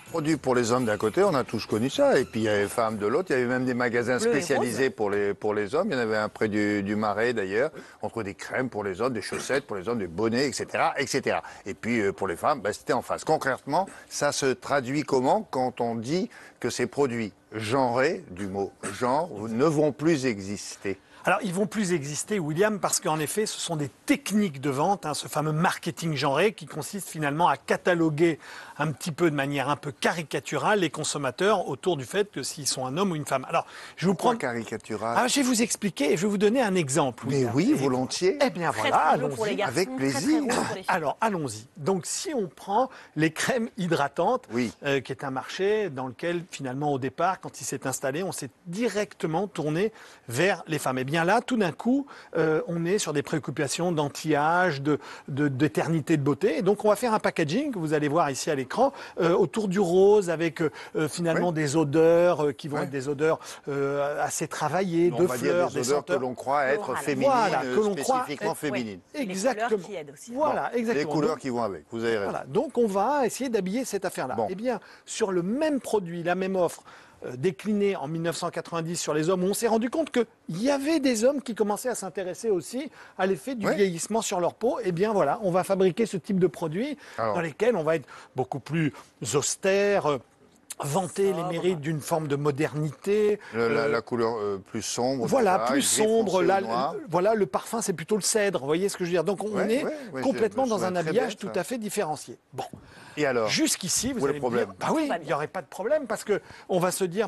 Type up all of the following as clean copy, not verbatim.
Produit pour les hommes d'un côté, on a tous connu ça. Et puis il y avait les femmes de l'autre. Il y avait même des magasins spécialisés pour les hommes. Il y en avait un près du Marais d'ailleurs. On trouvait des crèmes pour les hommes, des chaussettes pour les hommes, des bonnets, etc. etc. Et puis pour les femmes, c'était en face. Concrètement, ça se traduit comment quand on dit que ces produits genrés, du mot genre, ne vont plus exister? Alors, ils vont plus exister, William, parce qu'en effet, ce sont des techniques de vente, ce fameux marketing genré qui consiste finalement à cataloguer un petit peu de manière un peu caricaturale les consommateurs autour du fait que s'ils sont un homme ou une femme. Alors, je vais vous prendre caricatural. Je vais vous expliquer et je vais vous donner un exemple. Mais William. oui, volontiers. Eh bien voilà, allons-y. Avec plaisir. Alors, allons-y. Donc, si on prend les crèmes hydratantes, oui. Qui est un marché dans lequel, finalement, au départ, quand il s'est installé, on s'est directement tourné vers les femmes. Eh bien là, tout d'un coup, on est sur des préoccupations d'anti-âge, d'éternité de beauté. Et donc, on va faire un packaging que vous allez voir ici à l'écran, autour du rose, avec finalement des odeurs qui vont être des odeurs assez travaillées, de fleurs, des odeurs que l'on croit être féminines, spécifiquement féminines. Exactement. Les couleurs qui aident aussi. Voilà, exactement. Les couleurs qui vont avec, vous avez raison. Voilà. Donc, on va essayer d'habiller cette affaire-là. Bon. Eh bien, sur le même produit, la même offre, déclinée en 1990 sur les hommes, on s'est rendu compte qu'il y avait des hommes qui commençaient à s'intéresser aussi à l'effet du vieillissement sur leur peau. Eh bien voilà, on va fabriquer ce type de produits dans lesquels on va être beaucoup plus austère, vanter les mérites d'une forme de modernité. La couleur plus sombre. Voilà, plus sombre. Voilà, le parfum, c'est plutôt le cèdre. Vous voyez ce que je veux dire? Donc on est complètement dans un habillage tout à fait différencié. Bon. Et alors, jusqu'ici, vous allez me dire, oui, il n'y aurait pas de problème parce que on va se dire,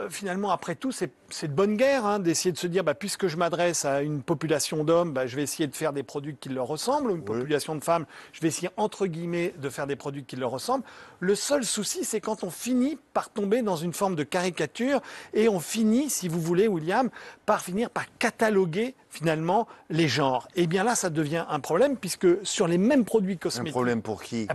finalement, après tout, c'est de bonne guerre d'essayer de se dire, puisque je m'adresse à une population d'hommes, je vais essayer de faire des produits qui leur ressemblent, ou une population de femmes, je vais essayer, entre guillemets, de faire des produits qui leur ressemblent. Le seul souci, c'est quand on finit par tomber dans une forme de caricature et on finit, si vous voulez, William, par finir par cataloguer, finalement, les genres. Et bien là, ça devient un problème puisque sur les mêmes produits cosmétiques... Un problème pour qui?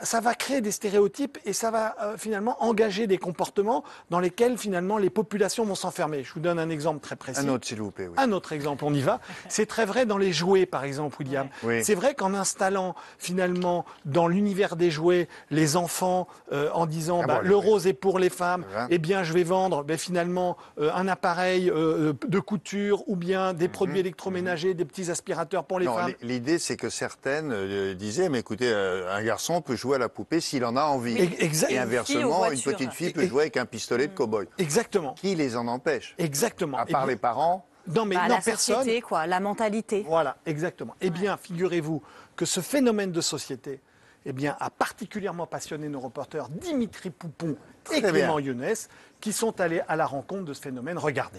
Ça va créer des stéréotypes et ça va finalement engager des comportements dans lesquels finalement les populations vont s'enfermer. Je vous donne un exemple très précis. Un autre, s'il vous plaît. Oui. Un autre exemple, on y va. C'est très vrai dans les jouets, par exemple, William. Oui. C'est vrai qu'en installant finalement dans l'univers des jouets les enfants en disant le rose est pour les femmes, eh bien je vais vendre finalement un appareil de couture ou bien des produits électroménagers, des petits aspirateurs pour les femmes. L'idée, c'est que certaines disaient, mais écoutez, un garçon peut jouer à la poupée s'il en a envie. Et inversement, une petite fille peut jouer avec un pistolet de cow-boy. Exactement. Qui les en empêche? Personne. À part les parents? Non, la société, la mentalité. Voilà, exactement. Eh bien, figurez-vous que ce phénomène de société a particulièrement passionné nos reporters Dimitri Poupon et Clément Younes, qui sont allés à la rencontre de ce phénomène. Regardez.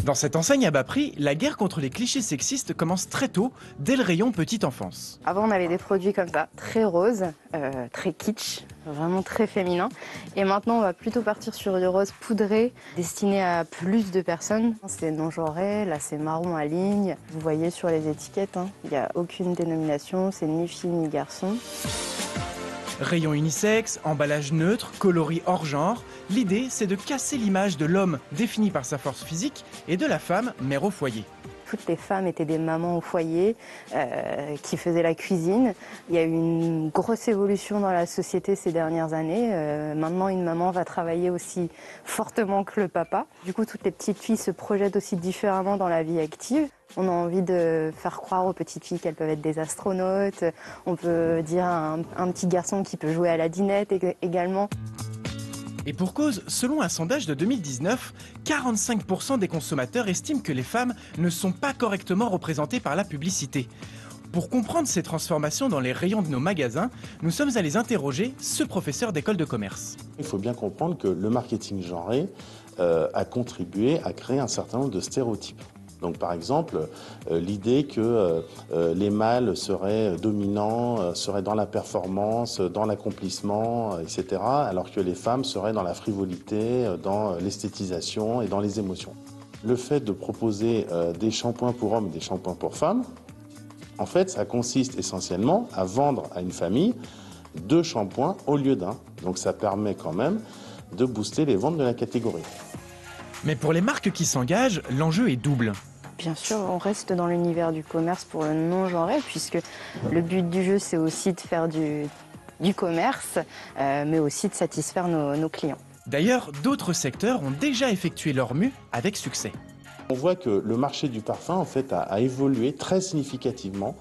Dans cette enseigne à bas prix, la guerre contre les clichés sexistes commence très tôt, dès le rayon petite enfance. Avant, on avait des produits comme ça, très roses, très kitsch, vraiment très féminin. Et maintenant, on va plutôt partir sur du rose poudré, destiné à plus de personnes. C'est non-genré, là c'est marron à ligne. Vous voyez sur les étiquettes, il n'y a aucune dénomination, c'est ni fille ni garçon. Rayon unisexe, emballage neutre, coloris hors genre. L'idée, c'est de casser l'image de l'homme défini par sa force physique et de la femme mère au foyer. Toutes les femmes étaient des mamans au foyer qui faisaient la cuisine. Il y a eu une grosse évolution dans la société ces dernières années. Maintenant, une maman va travailler aussi fortement que le papa. Du coup, toutes les petites filles se projettent aussi différemment dans la vie active. On a envie de faire croire aux petites filles qu'elles peuvent être des astronautes. On peut dire à un petit garçon qui peut jouer à la dinette également. Et pour cause, selon un sondage de 2019, 45% des consommateurs estiment que les femmes ne sont pas correctement représentées par la publicité. Pour comprendre ces transformations dans les rayons de nos magasins, nous sommes allés interroger ce professeur d'école de commerce. Il faut bien comprendre que le marketing genré a contribué à créer un certain nombre de stéréotypes. Donc par exemple, l'idée que les mâles seraient dominants, seraient dans la performance, dans l'accomplissement, etc., alors que les femmes seraient dans la frivolité, dans l'esthétisation et dans les émotions. Le fait de proposer des shampoings pour hommes et des shampoings pour femmes, en fait, ça consiste essentiellement à vendre à une famille 2 shampoings au lieu d'un. Donc ça permet quand même de booster les ventes de la catégorie. Mais pour les marques qui s'engagent, l'enjeu est double. Bien sûr, on reste dans l'univers du commerce pour le non-genré, puisque le but du jeu, c'est aussi de faire du commerce, mais aussi de satisfaire nos clients. D'ailleurs, d'autres secteurs ont déjà effectué leur mue avec succès. On voit que le marché du parfum, en fait, a évolué très significativement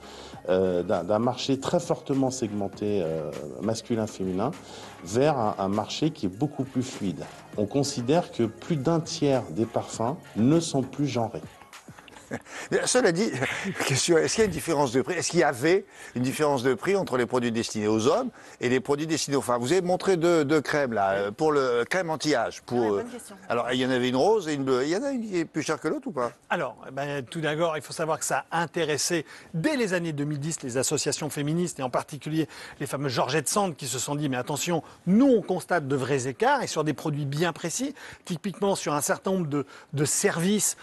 d'un marché très fortement segmenté masculin-féminin vers un marché qui est beaucoup plus fluide. On considère que plus d'un tiers des parfums ne sont plus genrés. Cela dit, question, est-ce qu'il y a une différence de prix? Est-ce qu'il y avait une différence de prix entre les produits destinés aux hommes et les produits destinés aux femmes? Vous avez montré deux crèmes là, pour le crème anti-âge. Bonne question. Alors, il y en avait une rose et une bleue. Il y en a une qui est plus chère que l'autre ou pas? Alors, tout d'abord, il faut savoir que ça a intéressé, dès les années 2010, les associations féministes, et en particulier les fameuses Georgette Sand, qui se sont dit, mais attention, nous, on constate de vrais écarts, et sur des produits bien précis, typiquement sur un certain nombre de services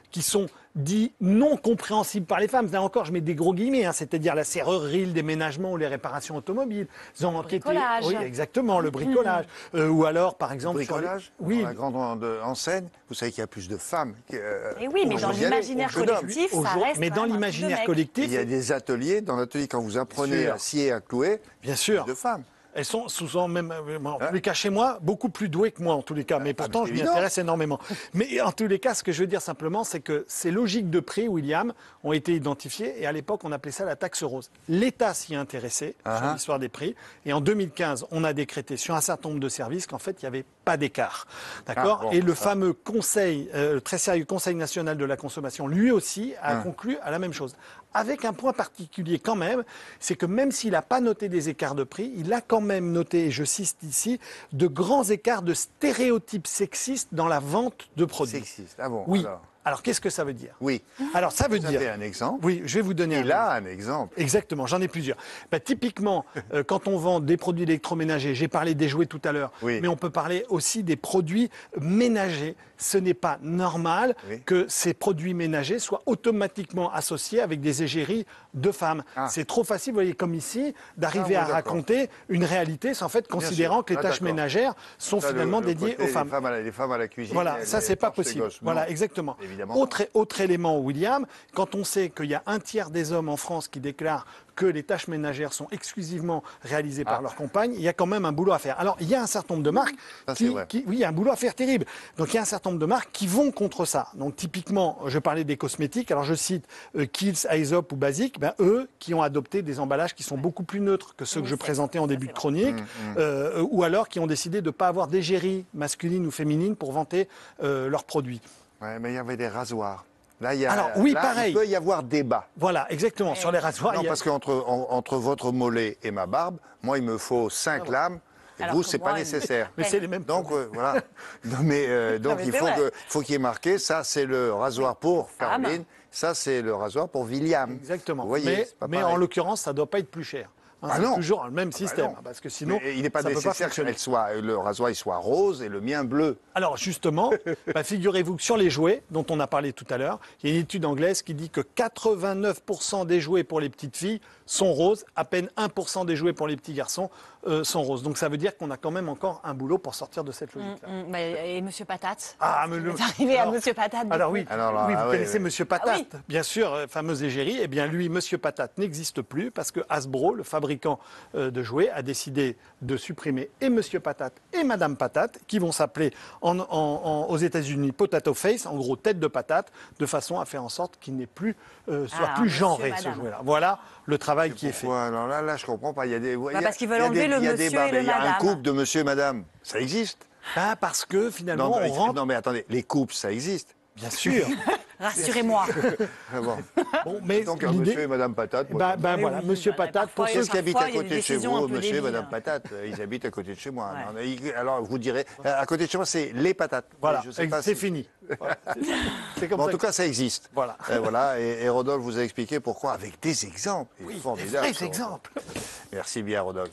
qui sont dits non compréhensibles par les femmes. Là encore, je mets des gros guillemets, c'est-à-dire la serrurerie, le déménagement ou les réparations automobiles. Ils ont enquêté. Oui, exactement, le bricolage. Ou alors, par exemple... Le bricolage, oui. dans la grande enseigne, vous savez qu'il y a plus de femmes. Et oui, mais dans l'imaginaire collectif, ça reste. Mais dans l'imaginaire collectif... Il y a des ateliers, dans l'atelier, quand vous apprenez à scier, à clouer, bien sûr, de femmes. Elles sont souvent même, en tous les cas chez moi, beaucoup plus douées que moi en tous les cas. Mais pourtant, je m'y intéresse énormément. Mais en tous les cas, ce que je veux dire simplement, c'est que ces logiques de prix, William, ont été identifiées. Et à l'époque, on appelait ça la taxe rose. L'État s'y intéressait sur l'histoire des prix. Et en 2015, on a décrété sur un certain nombre de services qu'en fait, il n'y avait pas d'écart. D'accord ? Et le fameux conseil, le très sérieux Conseil national de la consommation, lui aussi, a conclu à la même chose. Avec un point particulier quand même, c'est que même s'il n'a pas noté des écarts de prix, il a quand même noté, et je cite ici, de grands écarts de stéréotypes sexistes dans la vente de produits. Sexistes, ah bon. Oui. Alors, qu'est-ce que ça veut dire? Oui. Alors, ça veut vous dire... avez un exemple? Oui, je vais vous donner un exemple. Exactement, j'en ai plusieurs. Typiquement, quand on vend des produits électroménagers, j'ai parlé des jouets tout à l'heure, mais on peut parler aussi des produits ménagers. Ce n'est pas normal que ces produits ménagers soient automatiquement associés avec des égéries de femmes. C'est trop facile, vous voyez, comme ici, d'arriver à raconter une réalité sans fait considérant que les tâches ménagères sont finalement dédiées aux femmes. Les femmes à la cuisine. Voilà, ça c'est pas possible. Voilà, exactement. Autre élément, William, quand on sait qu'il y a un tiers des hommes en France qui déclarent que les tâches ménagères sont exclusivement réalisées par leur compagne, il y a quand même un boulot à faire. Alors, il y a un certain nombre de marques oui, il y a un boulot à faire terrible. Donc, il y a un certain nombre de marques qui vont contre ça. Donc, typiquement, je parlais des cosmétiques. Alors, je cite Kiehl's, Aesop ou Basic. Eux, qui ont adopté des emballages qui sont beaucoup plus neutres que ceux que je présentais en début de chronique, ou alors qui ont décidé de ne pas avoir d'égérie masculine ou féminine pour vanter leurs produits. Ouais, mais il y avait des rasoirs. Là, pareil. Il peut y avoir débat. Voilà, exactement. Sur les rasoirs. Non, parce qu'entre votre mollet et ma barbe, moi, il me faut 5 lames. Et vous, c'est pas nécessaire. Mais c'est les mêmes. Donc, voilà. Donc, il faut qu'il y ait marqué, ça, c'est le rasoir pour Caroline, ça, c'est le rasoir pour William. Exactement. Vous voyez, mais en l'occurrence, ça ne doit pas être plus cher. C'est toujours le même système, parce que sinon, il n'est pas nécessaire que le rasoir il soit rose et le mien bleu. Alors justement, figurez-vous que sur les jouets, dont on a parlé tout à l'heure, il y a une étude anglaise qui dit que 89% des jouets pour les petites filles sont roses, à peine 1% des jouets pour les petits garçons sont roses. Donc ça veut dire qu'on a quand même encore un boulot pour sortir de cette logique-là. Et Monsieur Patate? Arrivé à Monsieur Patate. Alors oui, vous connaissez Monsieur Patate, bien sûr, fameuse égérie. Eh bien lui, Monsieur Patate n'existe plus parce que Hasbro, le fabricant de jouets, a décidé de supprimer et Monsieur Patate et Madame Patate, qui vont s'appeler aux États-Unis Potato Face, en gros tête de patate, de façon à faire en sorte qu'il n'ait plus soit plus genré ce jouet-là. Voilà le travail qui est fait. Alors là, je comprends pas. Il y a des. Parce qu'ils veulent enlever le monsieur et le madame. Il y a un couple de monsieur et madame. Ça existe. Parce que finalement, on rentre. Non, mais attendez, les couples, ça existe. Bien sûr. Rassurez-moi. Mais donc, monsieur et madame Patate. Voilà, monsieur Patate. Pour ceux qui habitent à côté de chez vous, monsieur et madame Patate, ils habitent à côté de chez moi. Alors, vous direz, à côté de chez moi, c'est les patates. Voilà, c'est fini. C'est comme ça. En tout cas, ça existe. Voilà. Et Rodolphe vous a expliqué pourquoi, avec des exemples. Oui, des vrais exemples. Merci bien, Rodolphe.